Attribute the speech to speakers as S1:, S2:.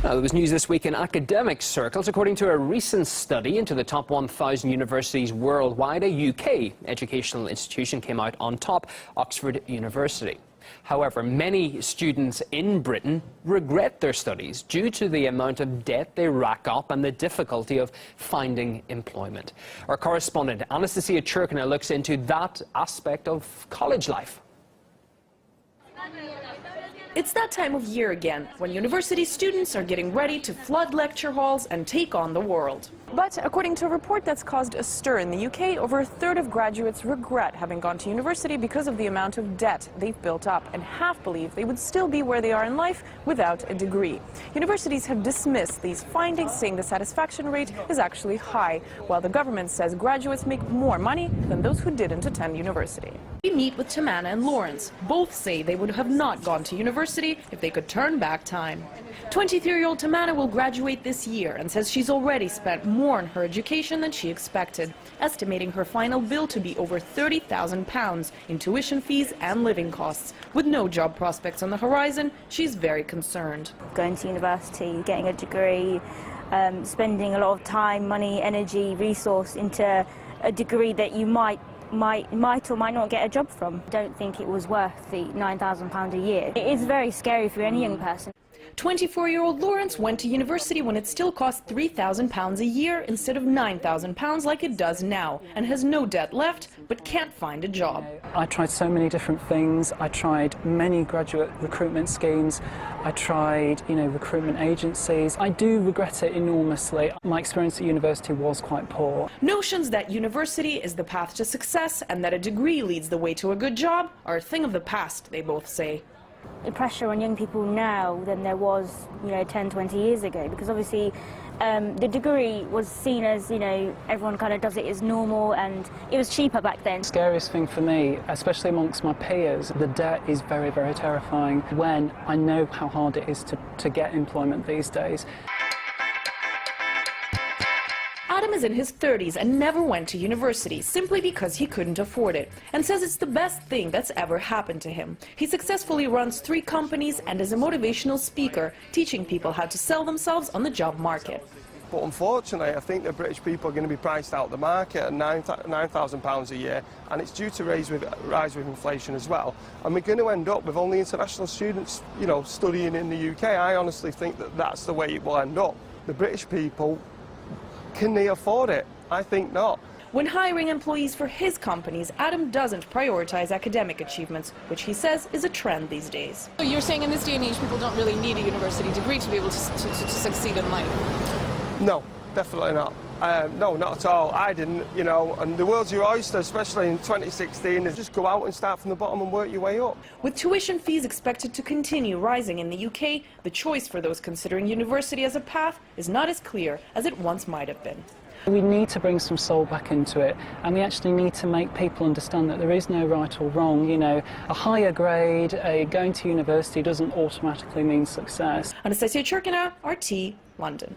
S1: Now, there was news this week in academic circles. According to a recent study into the top 1,000 universities worldwide, a UK educational institution came out on top, Oxford University. However, many students in Britain regret their studies due to the amount of debt they rack up and the difficulty of finding employment. Our correspondent Anastasia Churkina looks into that aspect of college life.
S2: It's that time of year again, when university students are getting ready to flood lecture halls and take on the world. But according to a report that's caused a stir in the UK, over a third of graduates regret having gone to university because of the amount of debt they've built up, and half believe they would still be where they are in life without a degree. Universities have dismissed these findings, saying the satisfaction rate is actually high, while the government says graduates make more money than those who didn't attend university. We meet with Tamana and Lawrence. Both say they would have not gone to university if they could turn back time. 23-year-old Tamana will graduate this year and says she's already spent more on her education than she expected, estimating her final bill to be over £30,000 in tuition fees and living costs. With no job prospects on the horizon, she's very concerned.
S3: Going to university, getting a degree, spending a lot of time, money, energy, resource into a degree that you might or might not get a job from. I don't think it was worth the £9,000 a year. It is very scary for any young person.
S2: 24-year-old Lawrence went to university when it still cost £3,000 a year instead of £9,000 like it does now, and has no debt left but can't find a job.
S4: I tried so many different things. I tried many graduate recruitment schemes. I tried, recruitment agencies. I do regret it enormously. My experience at university was quite poor.
S2: Notions that university is the path to success and that a degree leads the way to a good job are a thing of the past, they both say.
S3: The pressure on young people now than there was, 10, 20 years ago, because obviously the degree was seen as, everyone kind of does it as normal, and it was cheaper back then.
S4: The scariest thing for me, especially amongst my peers, the debt is very, very terrifying when I know how hard it is to get employment these days.
S2: Adam is in his 30s and never went to university simply because he couldn't afford it, and says it's the best thing that's ever happened to him. He successfully runs 3 companies and is a motivational speaker, teaching people how to sell themselves on the job market.
S5: But unfortunately, I think the British people are going to be priced out of the market at £9,000 a year, and it's due to rise with inflation as well. And we're going to end up with only international students, studying in the UK. I honestly think that that's the way it will end up. The British people, can they afford it? I think not.
S2: When hiring employees for his companies, Adam doesn't prioritize academic achievements, which he says is a trend these days.
S6: So you're saying in this day and age people don't really need a university degree to be able to succeed in life?
S5: No, definitely not. No, not at all. I didn't, and the world's your oyster, especially in 2016, is just go out and start from the bottom and work your way up.
S2: With tuition fees expected to continue rising in the UK, the choice for those considering university as a path is not as clear as it once might have been.
S4: We need to bring some soul back into it, and we actually need to make people understand that there is no right or wrong. A higher grade, going to university doesn't automatically mean success.
S2: Anastasia Churkina, RT, London.